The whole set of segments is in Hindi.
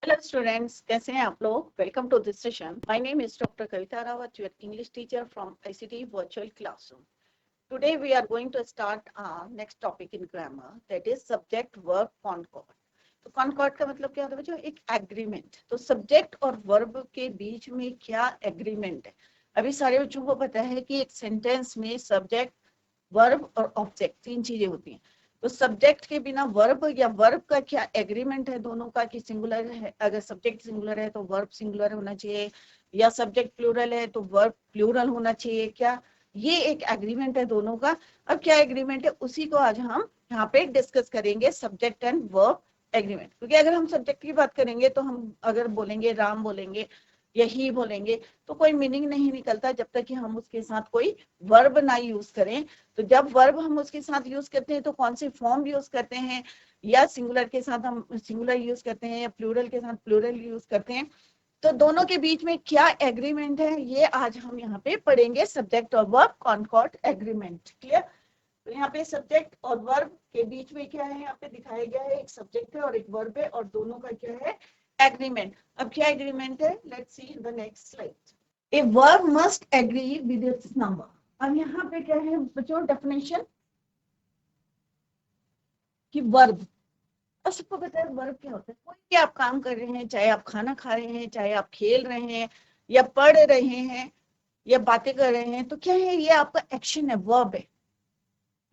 हेलो स्टूडेंट्स, कैसे हैं आप लोग। Welcome to this session. My name is doctor Kavita Rawat, your English teacher from ICT virtual classroom. Today we are going to start next topic in grammar, that is subject verb concord. तो कॉनकॉर्ड का मतलब क्या होता है बच्चों? एक एग्रीमेंट। तो सब्जेक्ट और वर्ब के बीच में क्या एग्रीमेंट है? अभी सारे बच्चों को पता है कि एक सेंटेंस में सब्जेक्ट, वर्ब और ऑब्जेक्ट तीन चीजें होती हैं। तो सब्जेक्ट के बिना वर्ब या वर्ब का क्या एग्रीमेंट है दोनों का कि सिंगुलर है, अगर सब्जेक्ट सिंगुलर है तो वर्ब सिंगुलर होना चाहिए, या सब्जेक्ट प्लूरल है तो वर्ब प्लूरल होना चाहिए क्या? ये एक एग्रीमेंट है दोनों का। अब क्या एग्रीमेंट है उसी को आज हम यहाँ पे डिस्कस करेंगे, सब्जेक्ट एंड वर्ब एग्रीमेंट। क्योंकि अगर हम सब्जेक्ट की बात करेंगे तो हम अगर बोलेंगे राम बोलेंगे, यही बोलेंगे, तो कोई मीनिंग नहीं निकलता जब तक कि हम उसके साथ कोई वर्ब ना यूज करें। तो जब वर्ब हम उसके साथ यूज करते हैं तो कौन सी फॉर्म यूज करते हैं, या सिंगुलर के साथ हम सिंगुलर यूज करते हैं या प्लूरल के साथ प्लूरल यूज करते हैं, तो दोनों के बीच में क्या एग्रीमेंट है ये आज हम यहाँ पे पढ़ेंगे। सब्जेक्ट और वर्ब कॉनकॉर्ड एग्रीमेंट। क्लियर? तो यहाँ पे सब्जेक्ट और वर्ब के बीच में क्या है, यहाँ पे दिखाया गया है, एक सब्जेक्ट है और एक वर्ब है और दोनों का क्या है, एग्रीमेंट। अब क्या एग्रीमेंट है, let's see in the next slide. A verb must agree with its number. अब यहाँ पे क्या है बच्चों, डेफिनेशन कि वर्ब, और सबको पता है वर्ब क्या होता है। कोई भी आप काम कर रहे हैं, चाहे आप खाना खा रहे हैं, चाहे आप खेल रहे हैं या पढ़ रहे हैं या बातें कर रहे हैं, तो क्या है, ये आपका एक्शन है, वर्ब है,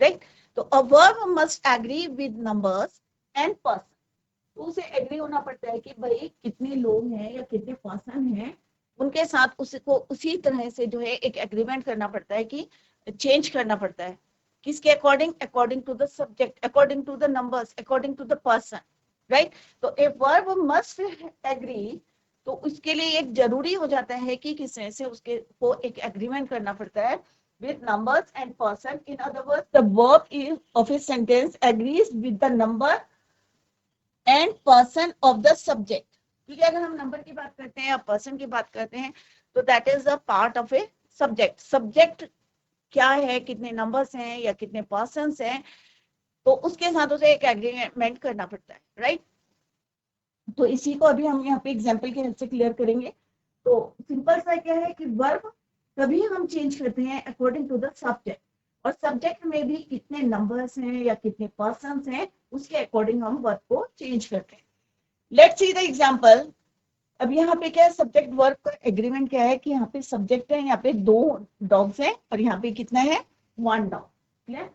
राइट? तो a verb must agree with numbers and person. तो उसे एग्री होना पड़ता है कि भाई कितने लोग हैं या कितने पर्सन हैं, उनके साथ उसको उसी तरह से जो है एक एग्रीमेंट करना पड़ता है कि चेंज करना पड़ता है। किसके according? According to the subject, according to the numbers, according to the person, right? तो ए वर्ब मस्ट एग्री, तो उसके लिए एक जरूरी हो जाता है कि किस तरह से उसके को एक एग्रीमेंट करना पड़ता है with numbers and person. In other words, the verb is of a sentence agrees with the number and person of the subject. क्योंकि अगर हम नंबर की बात करते हैं या पर्सन की बात करते हैं तो that is a part of a subject. Subject क्या है, कितने नंबर्स हैं या कितने पर्सन हैं, तो उसके साथ उसे एक एग्रीमेंट करना पड़ता है, राइट? तो इसी को अभी हम यहाँ पे एग्जाम्पल के हेल्प से क्लियर करेंगे। तो सिंपल सा क्या है कि वर्ब कभी हम चेंज करते हैं अकॉर्डिंग टू द सब्जेक्ट, और सब्जेक्ट में भी कितने नंबर्स हैं या कितने पर्सन हैं उसके अकॉर्डिंग हम वर्ब को चेंज करते हैं। Let's see the example. अब यहाँ पे क्या है, सब्जेक्ट वर्ब का एग्रीमेंट क्या है कि यहाँ पे सब्जेक्ट है, यहाँ पे दो डॉग्स हैं और यहाँ पे कितना है, वन डॉग। क्लियर?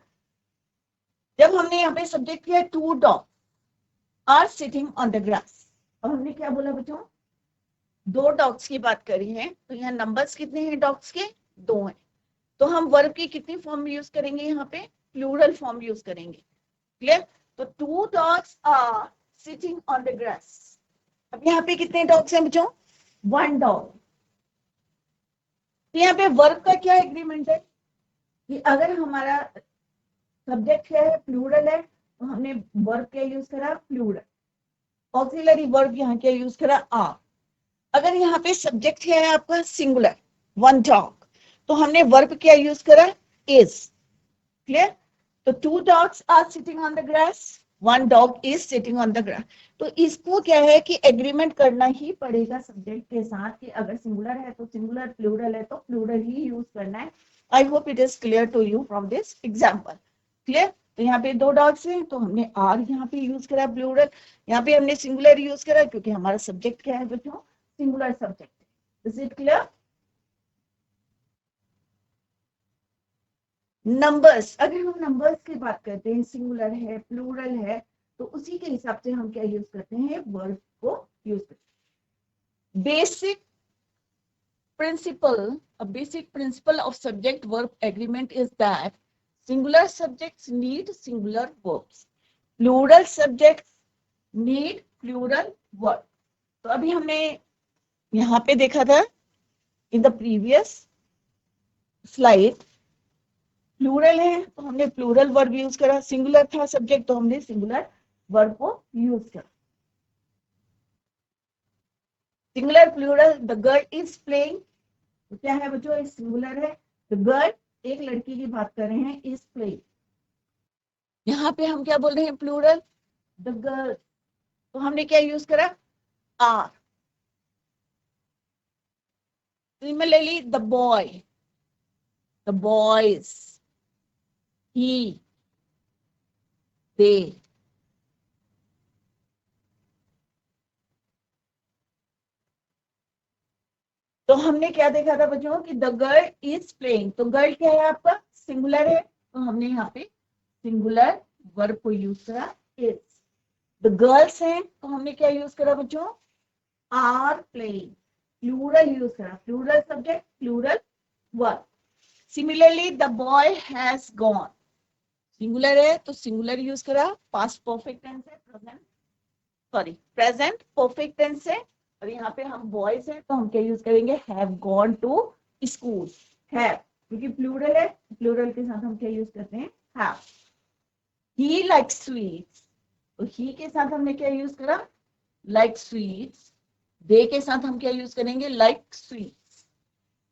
जब हमने यहाँ पे सब्जेक्ट किया two dog are sitting on the grass, अब हमने क्या बोला बच्चों, दो डॉग्स की बात करी है, तो यहाँ नंबर्स कितने हैं डॉग्स के, दो हैं। तो हम वर्ब की कितनी फॉर्म यूज करेंगे, यहाँ पे प्लूरल फॉर्म यूज करेंगे। क्लियर? तो two dogs are sitting on the grass. अब यहाँ पे कितने डॉग्स हैं बच्चों, वन डॉग। तो यहाँ पे वर्ब का क्या एग्रीमेंट है कि अगर हमारा सब्जेक्ट क्या है, प्लूरल है, तो हमने वर्ब क्या यूज करा, प्लूरल। ऑक्सिलरी वर्ब यहाँ क्या यूज करा, आर। अगर यहाँ पे सब्जेक्ट क्या है आपका, सिंगुलर, वन डॉग, तो हमने वर्ब क्या यूज करा, इज। क्लियर? तो two dogs are sitting on the grass, one dog is sitting on the grass. तो इसको क्या है कि एग्रीमेंट करना ही पड़ेगा सब्जेक्ट के साथ कि अगर सिंगुलर है तो सिंगुलर, प्लूरल है तो प्लूरल ही यूज करना है। I hope it is clear to you from this example. Clear? तो यहाँ पे दो डॉग्स हैं तो हमने आर यहाँ पे यूज करा प्लूरल, यहाँ पे हमने सिंगुलर यूज करा क्योंकि हमारा सब्जेक्ट क्या है बच्चों, singular subject. Is it clear? Numbers, अगर हम नंबर्स की बात करते हैं, सिंगुलर है, प्लूरल है, तो उसी के हिसाब से हम क्या यूज करते हैं, वर्ब को यूज करते हैं। Basic principle, a basic principle of subject verb agreement is that singular subjects need singular verbs, plural subjects need plural verb। तो अभी हमने यहाँ पे देखा था in the previous slide, plural है तो हमने प्लूरल वर्ब यूज करा, सिंगुलर था सब्जेक्ट तो हमने सिंगुलर वर्ब को यूज करा। Singular plural, the girl is playing, क्या है बच्चों, सिंगुलर है, द गर्ल एक लड़की की बात कर रहे हैं, इज प्लेइंग। यहाँ पे हम क्या बोल रहे हैं, प्लूरल, द गर्ल, तो हमने क्या यूज करा, are. Similarly, the boy, the boys, he, they. तो हमने क्या देखा था बच्चों कि द गर्ल इज प्लेइंग, तो गर्ल क्या है आपका, सिंगुलर है, तो हमने यहाँ पे सिंगुलर वर्ब को यूज करा इज। द गर्ल्स हैं तो हमने क्या यूज करा बच्चों, आर प्लेइंग। प्लूरल यूज करा, plural subject plural verb. Similarly the boy has gone, singular है तो सिंगुलर यूज करा, पास्ट परफेक्ट टेंस है, present sorry present perfect tense है, और यहाँ पे हम बॉयज हैं तो हम क्या यूज करेंगे, have gone to school. Have क्योंकि प्लूरल है, प्लूरल के साथ हम क्या यूज करते हैं, हैव। ही लाइक्स स्वीट्स, तो ही के साथ हमने क्या यूज करा, लाइक स्वीट्स। दे के साथ हम क्या यूज करेंगे, लाइक स्वीट्स।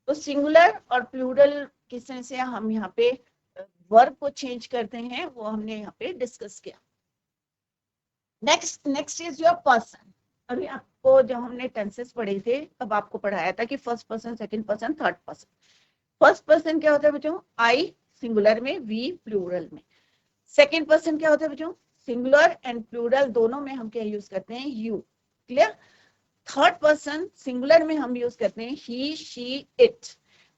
तो सिंगुलर और प्लूरल किस तरह से हम यहाँ पे वर्ब को चेंज करते हैं वो हमने यहाँ पे डिस्कस किया। Next is your person. अभी आपको जब हमने टेंसेस पढ़े थे तब आपको पढ़ाया था कि first person, second person, third person. First person क्या होता है बच्चों, आई सिंगुलर में, वी प्लूरल में। सेकंड पर्सन क्या होता है बच्चों, सिंगुलर एंड प्लूरल दोनों में हम क्या यूज करते हैं, you. Clear. Third person singular में हम यूज करते हैं ही, शी, इट,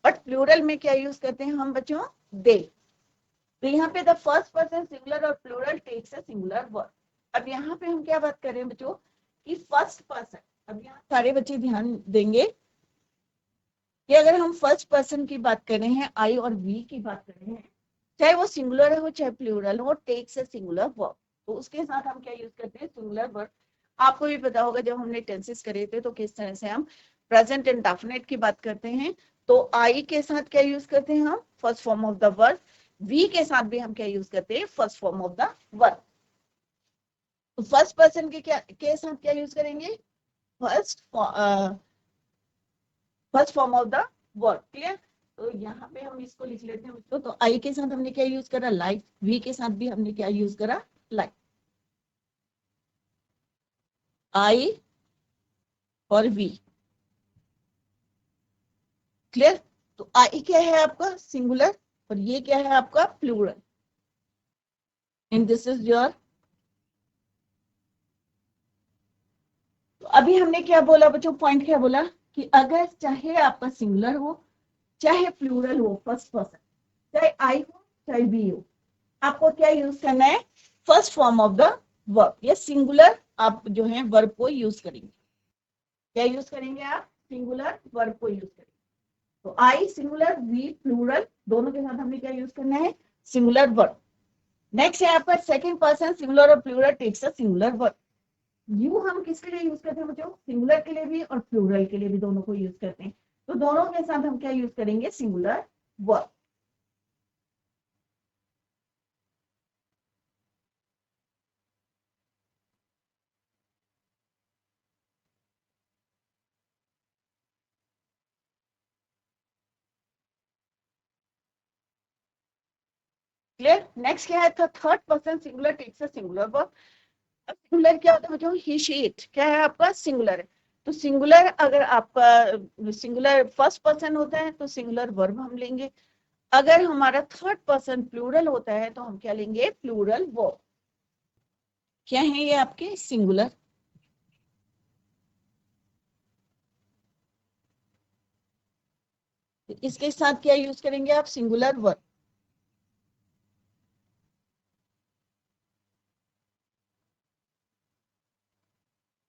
बट प्लूरल में क्या यूज करते हैं हम बच्चों, दे। तो यहाँ पे द फर्स्ट पर्सन सिंगुलर और plural takes a singular verb. अब यहाँ पे हम क्या बात कर रहे हैं बच्चों कि फर्स्ट पर्सन, अब यहाँ सारे बच्चे ध्यान देंगे कि अगर हम फर्स्ट पर्सन की बात कर रहे हैं, आई और वी की बात कर रहे हैं, चाहे वो सिंगुलर हो चाहे प्लूरल हो, टेक्स अ सिंगुलर वर्ब, तो उसके साथ हम क्या यूज करते हैं, सिंगुलर वर्ब। आपको भी पता होगा जब हमने टेंसेस करे थे तो किस तरह से हम प्रेजेंट एंड डेफिनेट की बात करते हैं, तो आई के साथ क्या यूज करते हैं हम, first form of the verb. We के साथ भी हम क्या यूज करते हैं, first form of the verb. तो फर्स्ट पर्सन के साथ क्या यूज करेंगे, first first form of the verb. Clear. तो यहाँ पे हम इसको लिख लेते हैं बच्चों, तो आई के साथ हमने क्या यूज करा, लाइक। वी के साथ भी हमने क्या यूज करा, लाइक। आई और वी। क्लियर। तो आई क्या है आपका, सिंगुलर, और ये क्या है आपका, plural. And this is your. तो अभी हमने क्या बोला बच्चों, पॉइंट क्या बोला कि अगर चाहे आपका सिंगुलर हो चाहे प्लूरल हो, फर्स्ट पर्सन, चाहे आई हो चाहे वी हो, आपको क्या यूज करना है, first form of the verb. या सिंगुलर आप जो है वर्ब को यूज करेंगे। क्या यूज करेंगे आप, सिंगुलर वर्ब को यूज करेंगे। तो आई सिंगुलर, वी प्लूरल, दोनों के साथ हमने क्या यूज करना है, सिंगुलर वर्ब। नेक्स्ट है आपका सेकंड पर्सन सिंगुलर और plural takes a singular verb. You हम किसके लिए यूज करते हैं बच्चों, सिंगुलर के लिए भी और प्लूरल के लिए भी, दोनों को यूज करते हैं। तो दोनों के साथ हम क्या यूज करेंगे, सिंगुलर वर्ब। क्लियर। नेक्स्ट क्या है, third person singular takes a singular verb. अब सिंगुलर क्या होता है बच्चों, ही, शी, इट, क्या है आपका, सिंगुलर है। तो सिंगुलर अगर आपका सिंगुलर फर्स्ट पर्सन होता है तो सिंगुलर वर्ब हम लेंगे। अगर हमारा थर्ड पर्सन प्लूरल होता है तो हम क्या लेंगे, प्लूरल वर्ब। क्या है ये आपके, सिंगुलर। इसके साथ क्या यूज करेंगे आप, singular verb.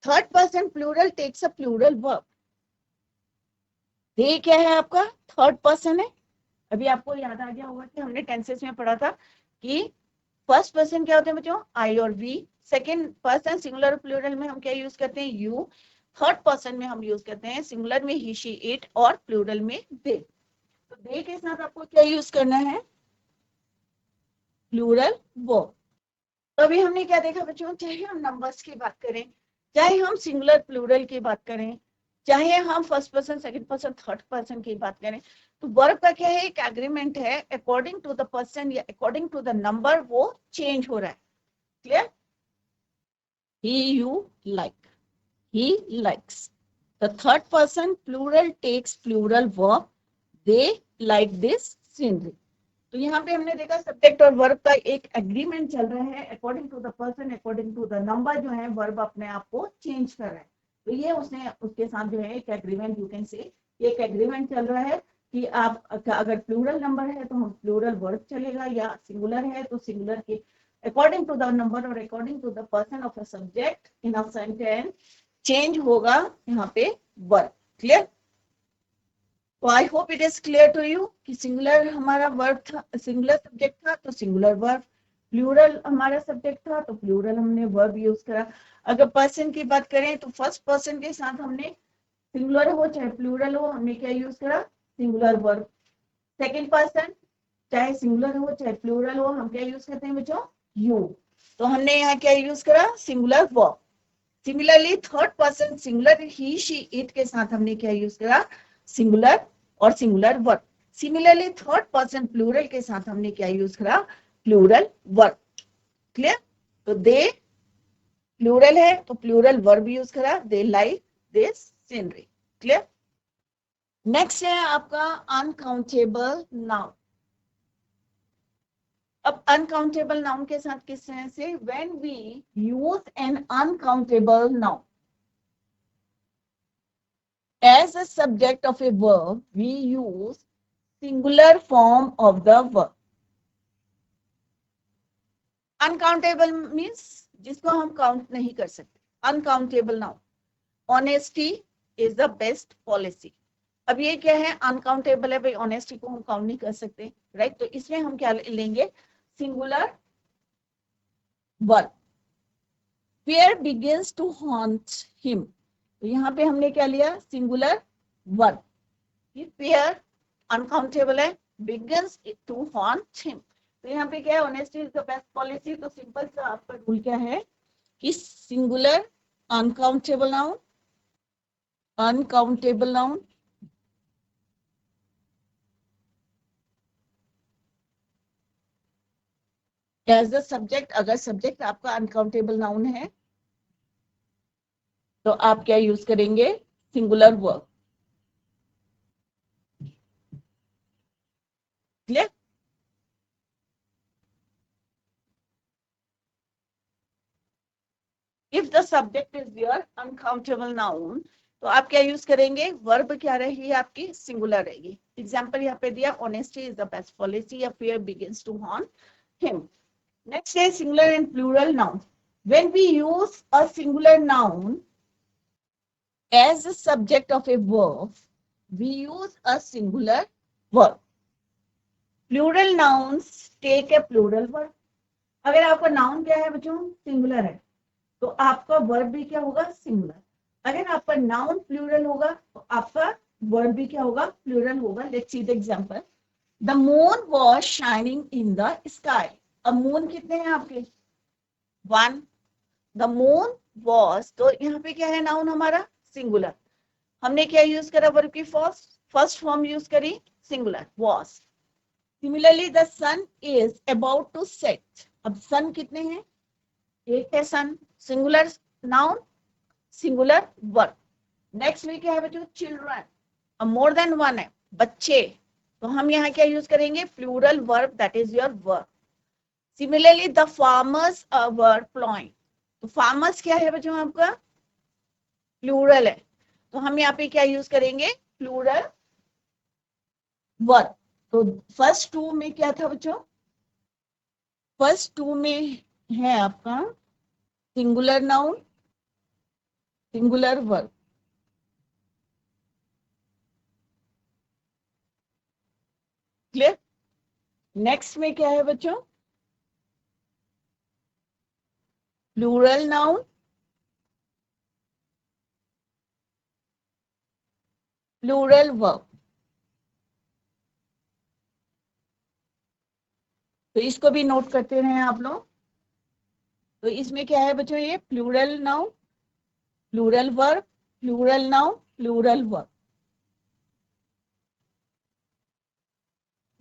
Third person plural takes a plural verb. They क्या है आपका, थर्ड पर्सन है। अभी आपको याद आ गया होगा कि हमने टेंसेस में पढ़ा था कि फर्स्ट पर्सन क्या होते हैं बच्चों, आई और वी। सेकंड पर्सन सिंगुलर और प्लूरल में हम क्या यूज करते हैं, यू। थर्ड पर्सन में हम यूज करते हैं सिंगुलर में ही, शी, इट, और प्लूरल में दे। तो दे के साथ आपको क्या यूज करना है, प्लूरल वर्ब। तो अभी हमने क्या देखा बच्चों, चाहे हम नंबर्स की बात करें, चाहे हम सिंगुलर प्लूरल की बात करें, चाहे हम first person second person third person की बात करें, तो वर्ब का क्या है, एक एग्रीमेंट है, अकॉर्डिंग टू द पर्सन या अकॉर्डिंग टू द नंबर वो चेंज हो रहा है। Clear. He, you, like, he likes. The third person plural takes plural verb, they like this scenery. तो यहाँ पे हमने देखा सब्जेक्ट और वर्ब का एक एग्रीमेंट चल रहा है, according to the person, according to the number जो है वर्ब अपने आप को चेंज कर रहा है। तो ये उसने उसके साथ जो है एक एग्रीमेंट, यू कैन से एक एग्रीमेंट चल रहा है कि आप अगर प्लूरल नंबर है तो हम प्लूरल वर्ब चलेगा, या सिंगुलर है तो सिंगुलर के अकॉर्डिंग टू द नंबर और according to the person of a subject in a sentence change होगा यहाँ पे वर्ब। क्लियर? तो I hope it is clear to you कि सिंगुलर हमारा वर्ब था, सिंगुलर सब्जेक्ट था तो सिंगुलर वर्ब, प्लूरल हमारा सब्जेक्ट था तो प्लूरल हमने वर्ब यूज करा। अगर पर्सन की बात करें तो फर्स्ट पर्सन के साथ हमने सिंगुलर हो चाहे प्लूरल हो हमने क्या यूज करा? Singular verb. सेकेंड पर्सन चाहे सिंगुलर हो चाहे प्लूरल हो हम क्या यूज करते हैं बच्चों? यू। तो हमने यहाँ क्या यूज करा? Singular verb. Similarly third person singular he she it के साथ हमने क्या यूज करा? सिंगुलर और singular verb. Similarly third person plural के साथ हमने क्या यूज करा? Plural verb. क्लियर? तो दे प्लूरल है तो प्लूरल वर्ब यूज करा, they like this scenery. Clear? Next है आपका अनकाउंटेबल नाउन। अब अनकाउंटेबल नाउन के साथ किस तरह से? When we use an uncountable noun as a subject of a verb, we use singular form of the verb. Uncountable means जिसको हम काउंट नहीं कर सकते, uncountable noun. Honesty is the best policy. अब ये क्या है? अनकाउंटेबल है भाई, ऑनेस्टी को हम काउंट नहीं कर सकते, राइट? तो इसमें हम क्या लेंगे? Singular verb. fear begins to haunt him, तो यहाँ पे हमने क्या लिया? Singular verb. fear अनकाउंटेबल है, begins to haunt him, तो यहाँ पे क्या है? Honesty is the best policy. तो सिंपल सा आपका रूल क्या है कि singular uncountable noun, uncountable noun as the subject. अगर सब्जेक्ट आपका अनकाउंटेबल नाउन है तो आप क्या यूज करेंगे? Singular verb. Clear? If the subject is your uncountable noun तो आप क्या यूज करेंगे? वर्ब क्या रहेगी आपकी? सिंगुलर रहेगी। एग्जाम्पल यहाँ पे दिया, honesty is the best policy या fear begins to haunt him. Next is singular and plural noun. When we use a singular noun as a subject of a verb, we use a singular verb. Plural nouns take a plural verb. अगर आपका नाउन क्या है बच्चों? सिंगुलर है, तो आपका वर्ब भी क्या होगा? सिंगुलर। अगर आपका नाउन प्लूरल होगा तो आपका वर्ब भी क्या होगा? प्लूरल होगा। Let's see the example. The moon was shining in the sky. अब मून कितने हैं आपके? 1। द मून वाज, तो यहाँ पे क्या है? नाउन हमारा सिंगुलर। हमने क्या यूज करा? वर्ब की फर्स्ट फॉर्म यूज करी, singular, was. Similarly the sun is about to set. अब सन कितने हैं? एक है sun, singular noun, singular verb. Next में क्या है बच्चों? चिल्ड्रन। अब मोर देन वन है, बच्चे, तो हम यहाँ क्या यूज करेंगे? Plural verb, that is your verb. Similarly the farmers were ploughing. तो फार्मर्स क्या है बच्चों आपका? प्लूरल है, तो हम यहाँ पे क्या यूज करेंगे? Plural verb. तो फर्स्ट टू में क्या था बच्चों? फर्स्ट टू में है आपका singular noun, singular verb. Clear? Next में क्या है बच्चों? Plural noun, plural verb. तो इसको भी नोट करते रहे आप लोग। तो इसमें क्या है बच्चों? ये plural noun, plural verb, plural noun, plural verb.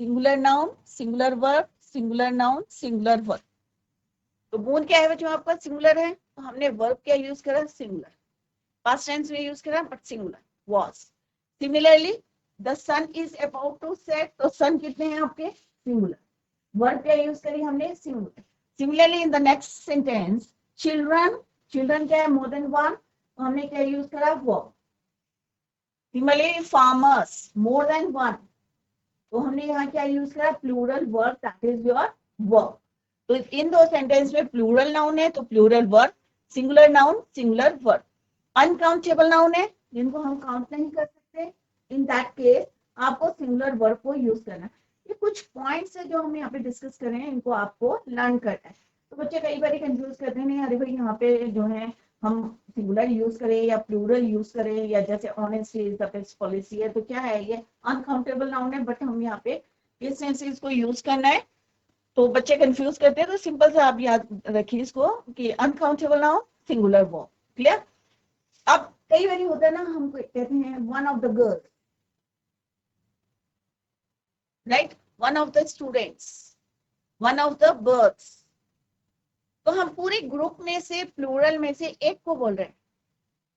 Singular noun, singular verb, singular noun, singular verb. तो मून क्या है बच्चों आपका? सिंगुलर है, तो हमने वर्ब क्या यूज करा? सिंगुलर। पास्ट टेंस में यूज करा but singular was. Similarly the sun is about to set, तो सन कितने हैं आपके, सिंगुलर। वर्ब क्या यूज करी हमने, singular. Similarly in the next sentence children, children क्या है, मोर देन वन, तो हमने क्या यूज करा, verb. Similarly farmers, more than one, तो हमने यहाँ क्या यूज करा, plural verb, that is your verb. तो इन दो सेंटेंस में प्लूरल नाउन है तो plural verb, singular noun singular verb. Uncountable noun है जिनको हम काउंट नहीं कर सकते, इन दैट केस आपको सिंगुलर वर्ब को यूज करना है। ये कुछ पॉइंट्स है जो हम यहाँ पे डिस्कस कर रहे हैं, इनको आपको लर्न करना है। तो बच्चे कई बार कंफ्यूज करते हैं, नहीं अरे भाई यहाँ पे जो है हम सिंगुलर यूज करें या प्लूरल यूज करें, या जैसे honestly is the best policy है, तो क्या है ये अनकाउंटेबल नाउन है, बट हम यहाँ पे इस सेंस को यूज करना है। तो बच्चे कंफ्यूज करते हैं, तो सिंपल से आप याद रखिए इसको कि uncountable noun singular verb. Clear. अब कई बार होता है ना, हम कहते हैं one of the girls, right, one of the students, one of the birds, तो हम पूरे ग्रुप में से प्लूरल में से एक को बोल रहे हैं,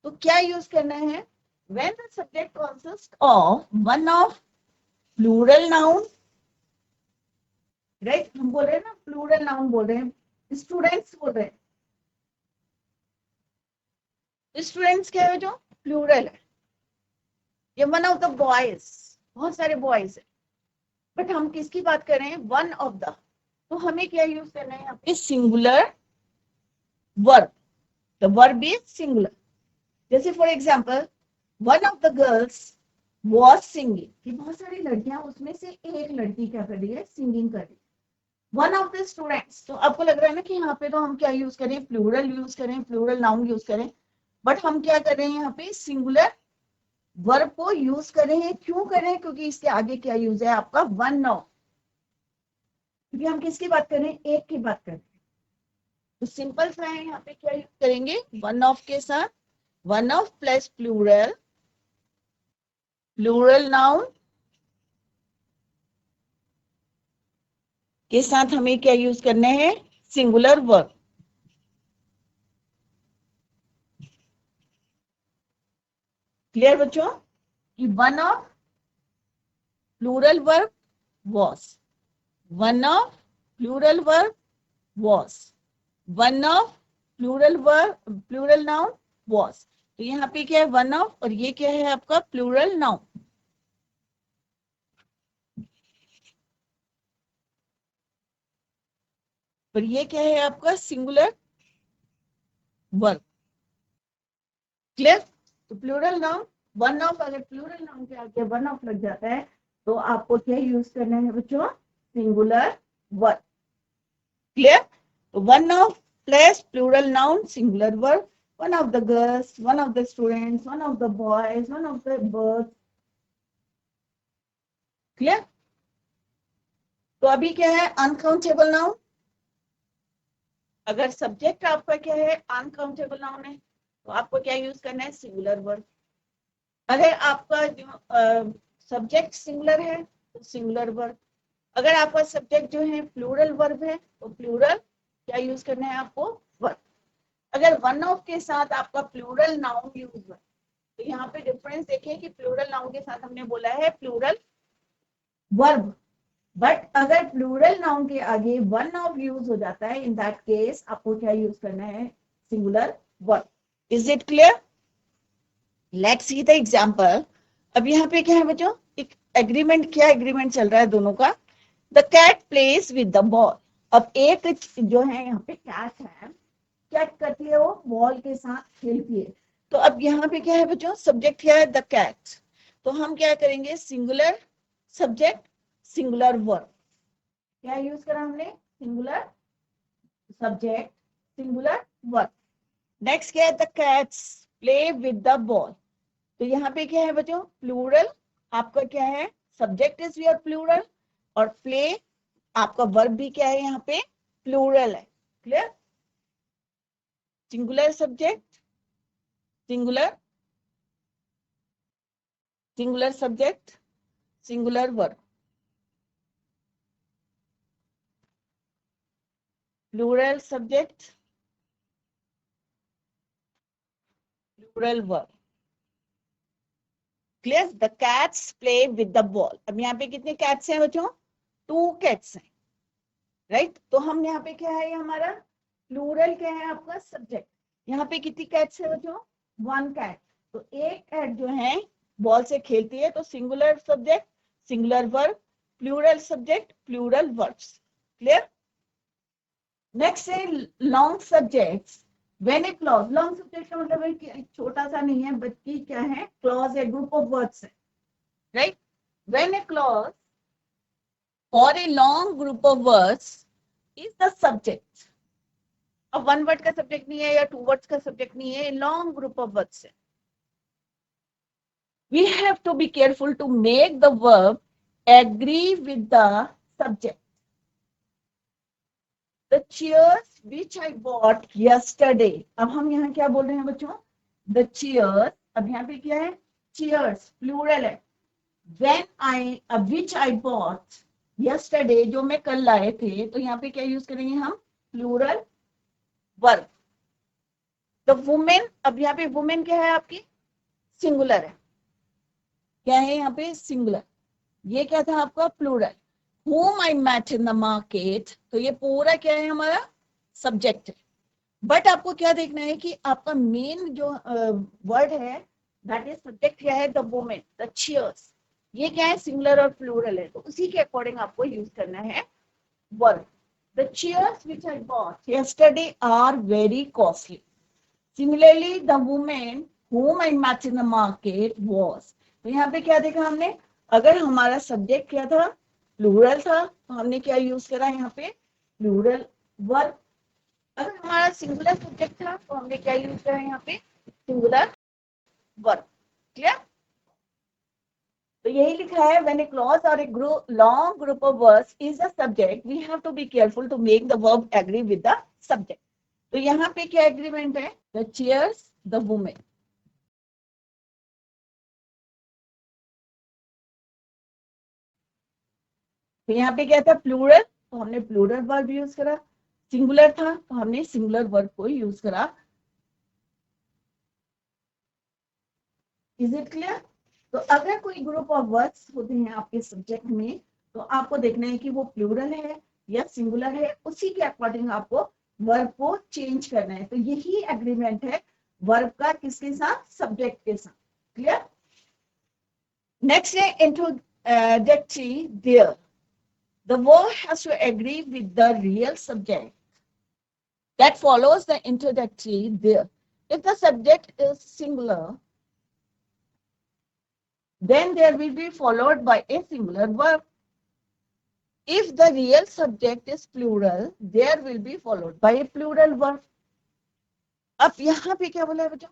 तो क्या यूज करना है, when the subject consist of one of plural noun, right, हम बोल रहे हैं ना प्लूरल नाउन बोल रहे हैं, स्टूडेंट्स बोल रहे हैं, स्टूडेंट्स क्या है जो प्लूरल है, ये वन ऑफ द बॉयज, बहुत सारे बॉयज है, बट हम किसकी बात कर रहे हैं, वन ऑफ द, तो हमें क्या यूज करना है यहाँ पे, singular verb, the verb is singular. जैसे for example one of the girls was singing, कि बहुत सारी लड़कियां, उसमें से एक लड़की क्या कर रही है, सिंगिंग कर रही है। वन ऑफ द स्टूडेंट्स, तो आपको लग रहा है ना कि यहाँ पे तो हम क्या यूज करें, प्लूरल यूज करें, प्लूरल नाउन यूज करें, बट हम क्या कर रहे हैं यहाँ पे, सिंगुलर वर्ब को यूज कर रहे हैं। क्यों कर रहे हैं, क्योंकि इसके आगे क्या यूज है आपका, वन ऑफ, क्योंकि हम किसकी बात कर रहे हैं, एक की बात कर रहे हैं। तो सिंपल सा है, यहाँ पे क्या यूज करेंगे, वन ऑफ के साथ one of plus plural, plural noun के साथ हमें क्या यूज करने हैं, सिंगुलर वर्ब। क्लियर बच्चों, कि one of plural verb was, one of plural verb was, one of plural verb, plural noun was. तो यहाँ पे क्या है, वन ऑफ, और ये क्या है आपका, प्लूरल नाउन। और ये क्या है आपका, सिंगुलर वर्ब। क्लियर। तो प्लूरल नाउन, वन ऑफ, अगर प्लूरल नाउन के आगे वन ऑफ लग जाता है तो आपको क्या यूज करना है बच्चों, सिंगुलर वर्ब। क्लियर। तो one of plus plural noun singular verb, one of the girls, one of the students, one of the boys, one of the birds। Clear. तो अभी क्या है, अनकाउंटेबल नाउन, अगर सब्जेक्ट आपका क्या है, अनकाउंटेबल नाउन है, तो आपको क्या यूज करना है, सिंगुलर वर्ब। अगर आपका जो सब्जेक्ट सिंगुलर है तो सिंगुलर वर्ब, अगर आपका सब्जेक्ट जो है प्लूरल वर्ब है तो प्लूरल क्या यूज करना है आपको, वर्ब। अगर वन ऑफ के साथ आपका प्लूरल नाउन यूज हुआ, तो यहाँ पे डिफरेंस देखिए कि प्लूरल नाउन के साथ हमने बोला है प्लूरल वर्ब, बट अगर प्लूरल नाउन के आगे वन ऑफ यूज हो जाता है, इन दैट केस आपको क्या यूज करना है, singular verb. Is it clear. Let's see the example. अब यहाँ पे क्या है बच्चों, एक एग्रीमेंट, क्या एग्रीमेंट चल रहा है दोनों का, the cat plays with the ball. अब एक जो है यहाँ पे कैट है, क्या करती है वो, बॉल के साथ खेलती है। तो अब यहाँ पे क्या है बच्चों, सब्जेक्ट क्या है, द कैट, तो हम क्या करेंगे, सिंगुलर सब्जेक्ट सिंगुलर वर्ब। क्या यूज करा हमने, singular subject singular verb. Next क्या है, the cats play with the ball, तो यहाँ पे क्या है बच्चों, प्लूरल, आपका क्या है, सब्जेक्ट इज योर प्लूरल, और प्ले आपका वर्ब भी क्या है, यहाँ पे प्लूरल है। Clear. Singular subject singular, singular subject singular verb, plural subject plural verb. Clear? The cats play with the ball. अब यहाँ पे कितने कैट्स हैं बच्चों? 2 कैट्स हैं, राइट? तो हम यहाँ पे क्या है, हमारा प्लूरल क्या है आपका? सब्जेक्ट। यहाँ पे कितनी कैट्स है बच्चों? 1 कैट। तो एक कैट जो है बॉल से खेलती है, तो singular subject, singular verb, plural subject, plural verbs. Clear? Next है long subjects. When a clause, long subject का मतलब है कि छोटा सा नहीं है बल्कि क्या है? क्लॉज है, ग्रुप ऑफ वर्ड्स है, right? When a clause or a long group of words is the subject। अब 1 वर्ड का सब्जेक्ट नहीं है या 2 वर्ड्स का सब्जेक्ट नहीं है, लॉन्ग ग्रुप ऑफ वर्ड्स है। We have to be careful to make the verb agree with the subject। The chairs which I bought yesterday। अब हम यहाँ क्या बोल रहे हैं बच्चों? The chairs, अब यहाँ पे क्या है? Chairs, plural है। When I, which I bought yesterday, जो मैं कल लाए थे, तो यहाँ पे क्या यूज करेंगे हम? Plural verb. द वुमेन, अब यहाँ पे वुमेन क्या है आपकी? सिंगुलर है। क्या है यहाँ पे? सिंगुलर। ये क्या था आपका? Plural. whom I met in the market, तो ये पूरा क्या है हमारा? सब्जेक्ट है। बट आपको क्या देखना है कि आपका मेन जो वर्ड है, दैट इज सब्जेक्ट क्या है? The women, the chairs. ये क्या है? सिंगुलर और प्लूरल है, तो उसी के अकॉर्डिंग आपको यूज करना है verb. The chairs which I bought yesterday are very costly। Similarly, the woman whom I met in the market was। तो यहाँ पे क्या देखा हमने? अगर हमारा सब्जेक्ट क्या था? प्लूरल था, तो हमने क्या यूज करा यहाँ पे? Plural verb. अगर हमारा सिंगुलर सब्जेक्ट था, तो हमने क्या यूज करा यहाँ पे? Singular verb. क्लियर? तो यही लिखा है, when a clause or a long group of words is a subject, we have to be careful to make the verb agree with the subject। तो यहाँ पे क्या एग्रीमेंट है? The chairs, the woman। तो यहाँ पे क्या था? प्लूरल, तो हमने प्लूरल वर्ब यूज करा। सिंगुलर था, तो हमने सिंगुलर वर्ब को यूज करा। Is it clear? तो अगर कोई ग्रुप ऑफ वर्ड्स होते हैं आपके सब्जेक्ट में, तो आपको देखना है कि वो प्लूरल है या सिंगुलर है, उसी के अकॉर्डिंग आपको वर्ब को चेंज करना है। तो यही एग्रीमेंट है वर्ब का, किसके साथ? सब्जेक्ट के साथ। क्लियर? नेक्स्ट है introductory there. The verb has to agree with the real subject that follows the introductory there। If the subject is singular, then there will be followed by a singular verb। If the real subject is plural, there will be followed by a plural verb। अब यहाँ पे क्या बोला है बच्चों?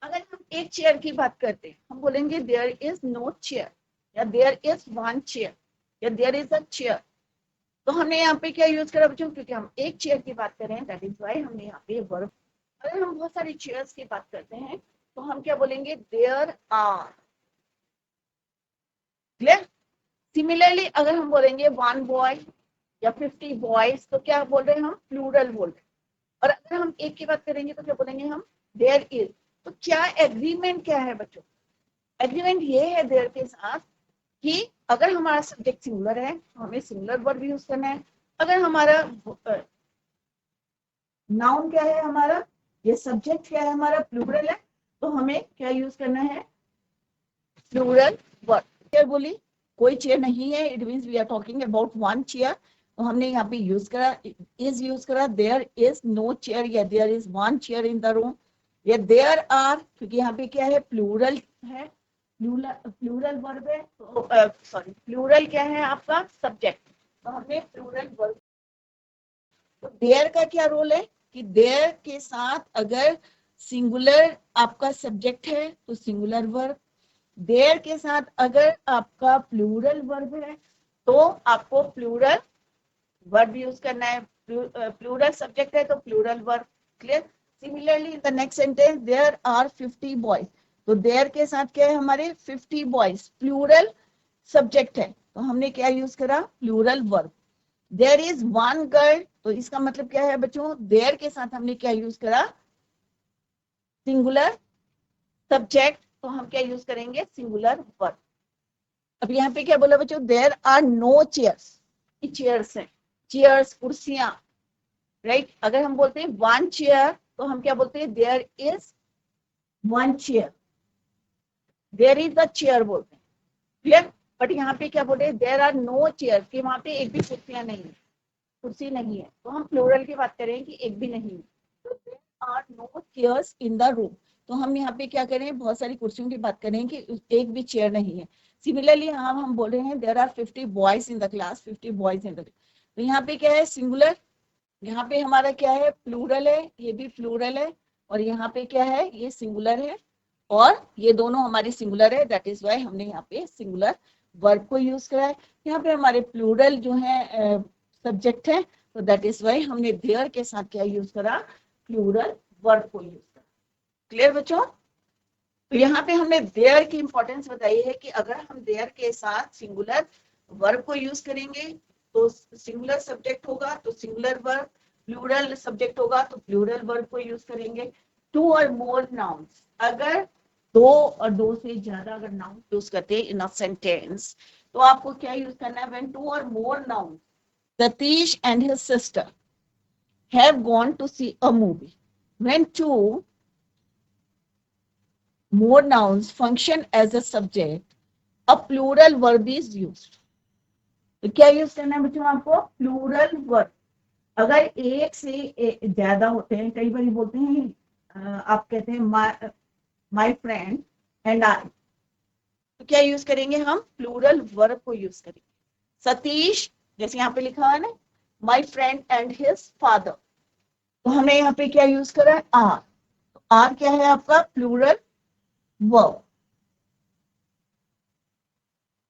अगर हम एक चेयर की बात करते हैं, हम बोलेंगे देयर इज नो चेयर, या देयर इज वन चेयर, या देयर इज अ चेयर। तो हमने यहाँ पे क्या यूज करा बच्चों? क्योंकि हम एक चेयर की बात कर रहे हैं, दैट इज वाई हमने यहाँ पे वर्ब। अगर हम बहुत सारी चेयर्स की बात करते हैं, तो हम क्या बोलेंगे? There are. क्लियर? सिमिलरली अगर हम बोलेंगे 1 बॉय या 50 बॉयज, तो क्या बोल रहे हैं हम? प्लूरल बोल रहे हैं। और अगर हम एक की बात करेंगे, तो क्या बोलेंगे हम? There is. तो क्या एग्रीमेंट क्या है बच्चों? एग्रीमेंट ये है देयर के साथ कि अगर हमारा सब्जेक्ट सिंगुलर है, तो हमें सिंगुलर वर्ब यूज करना है। अगर हमारा नाउन क्या है हमारा, ये सब्जेक्ट क्या है हमारा, प्लूरल है, तो हमें क्या यूज करना है? Plural verb. चेयर बोली, कोई चेयर नहीं है, it means we are talking about one chair, तो हमने यहाँ पे यूज करा, इज यूज करा। देयर इज नो चेयर, या there is one chair in the room, या देयर आर, क्योंकि यहाँ पे क्या है? प्लूरल है, प्लूरल वर्ब है, तो सॉरी, प्लूरल क्या है आपका? सब्जेक्ट, तो हमने प्लूरल वर्ब। तो देयर का क्या रोल है कि देयर के साथ अगर सिंगुलर आपका सब्जेक्ट है, तो सिंगुलर वर्ब। देयर के साथ अगर आपका प्लूरल वर्ब है, तो आपको प्लूरल वर्ब यूज करना है। प्लूरल सब्जेक्ट है, तो plural verb. Clear? Similarly in the next sentence, there are 50 boys, तो देयर के साथ क्या है हमारे? 50 बॉयज, प्लूरल सब्जेक्ट है, तो हमने क्या यूज करा? Plural verb. There is one girl, तो इसका मतलब क्या है बच्चों? देयर के साथ हमने क्या यूज करा? सिंगुलर सब्जेक्ट तो हम क्या यूज करेंगे, सिंगुलर वर्ब। अब यहाँ पे क्या बोला बच्चों, there are no chairs, chairs है, चेयर्स कुर्सियां, राइट। अगर हम बोलते हैं वन चेयर तो हम क्या बोलते हैं, there is one chair, there is the chair बोलते हैं, क्लियर। बट यहाँ पे क्या बोल रहे हैं, देयर आर नो चेयर, कि वहां पे एक भी कुर्सियां नहीं है, कुर्सी नहीं है, तो हम प्लूरल की बात करें कि एक भी नहीं है, तो there are no chairs in the room, तो हम यहाँ पे क्या करें, बहुत सारी कुर्सियों की बात करें कि एक भी चेयर नहीं है। सिमिलरली हम बोल रहे हैं there are 50 boys in the class, 50 boys in the, तो यहाँ पे क्या है, सिंगुलर, यहाँ पे हमारा क्या है, प्लूरल है, ये भी प्लूरल है, और यहाँ पे क्या है, ये सिंगुलर है, और ये दोनों हमारी सिंगुलर है, दैट इज वाई हमने यहाँ पे सिंगुलर वर्ब को यूज करा है। यहाँ पे हमारे प्लूरल जो है सब्जेक्ट है, तो दैट इज वाई हमने देयर के साथ क्या यूज करा, प्लूरल वर्ब को यूज करा। क्लियर बच्चों। तो यहाँ पे हमने देयर की इंपॉर्टेंस बताई है कि अगर हम देयर के साथ सिंगुलर वर्ब को यूज करेंगे तो सिंगुलर सब्जेक्ट होगा तो सिंगुलर वर्ब, प्लूरल सब्जेक्ट होगा तो प्लूरल वर्ब को यूज करेंगे। टू और मोर नाउन्स, अगर दो और दो से ज्यादा अगर नाउन यूज करते हैं इन अ सेंटेंस तो आपको क्या यूज करना है, व्हेन टू और more noun, Satish and his sister have gone to see a movie, when two more nouns function as a subject, a plural verb is used. तो क्या यूज करना है बच्चों आपको, प्लूरल वर्ब। अगर एक से ज्यादा होते हैं, कई बार बोलते हैं आप कहते हैं माय फ्रेंड एंड आई, तो क्या यूज करेंगे हम, प्लूरल वर्ब को यूज करेंगे। सतीश, जैसे यहाँ पे लिखा है ना, my friend and his father, तो हमने यहाँ पे क्या यूज करा है, आर, तो आर क्या है आपका, plural verb.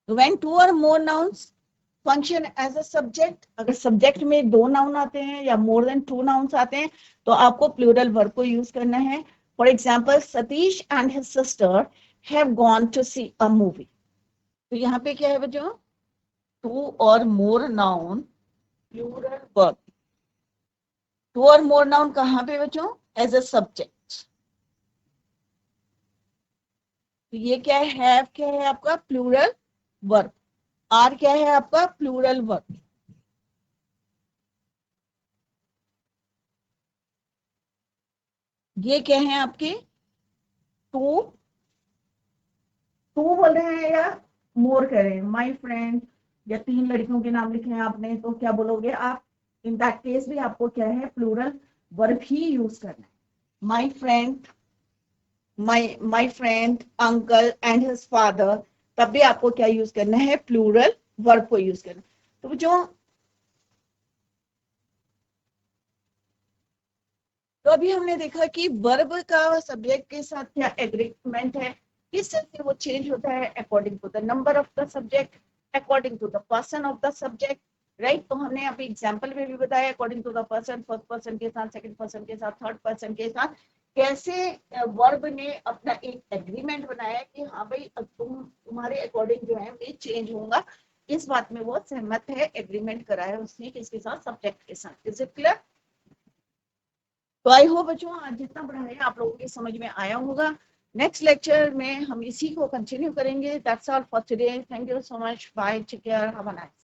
When two or more nouns function as a subject, अगर सब्जेक्ट में दो नाउन आते हैं या मोर देन टू नाउन्स आते हैं तो आपको प्लूरल वर्ब को यूज करना है। For example, Satish and his sister have gone to see a movie, तो यहाँ पे क्या है बच्चों, टू और more noun plural verb. Two और मोर नाउन कहाँ पे बच्चों, एज अ सब्जेक्ट, तो ये क्या है, क्या है आपका प्लूरल वर्ब। आर क्या है आपका, प्लूरल वर्ब। ये क्या है आपके, टू, टू बोल रहे हैं या मोर करें, माय फ्रेंड, या तीन लड़कियों के नाम लिखे हैं आपने तो क्या बोलोगे आप, इन दैट केस भी आपको क्या है, प्लूरल वर्ब ही यूज करना है। My friend, my friend uncle and his father, तब भी आपको क्या यूज करना है, प्लूरल वर्ब को यूज करना है। तो जो, तो अभी हमने देखा कि वर्ब का सब्जेक्ट के साथ क्या एग्रीमेंट है, किस तरह से वो चेंज होता है, according to the number of the subject, according to the person of the subject, right. तो हमने अभी एग्जांपल में भी बताया, according to the person, first person के साथ, सेकंड पर्सन के साथ, थर्ड पर्सन के साथ, कैसे वर्ब ने अपना एक एग्रीमेंट बनाया कि हाँ भाई तुम्हारे अकॉर्डिंग जो है ये चेंज होगा, इस बात में वो सहमत है, एग्रीमेंट करा है उसने किसके साथ, सब्जेक्ट के साथ। Is it clear. तो आई होप बच्चों आज जितना पढ़ाया आप लोगों के समझ में आया होगा। नेक्स्ट लेक्चर में हम इसी को कंटिन्यू करेंगे। That's all for today, thank you so much, bye, take care, have a nice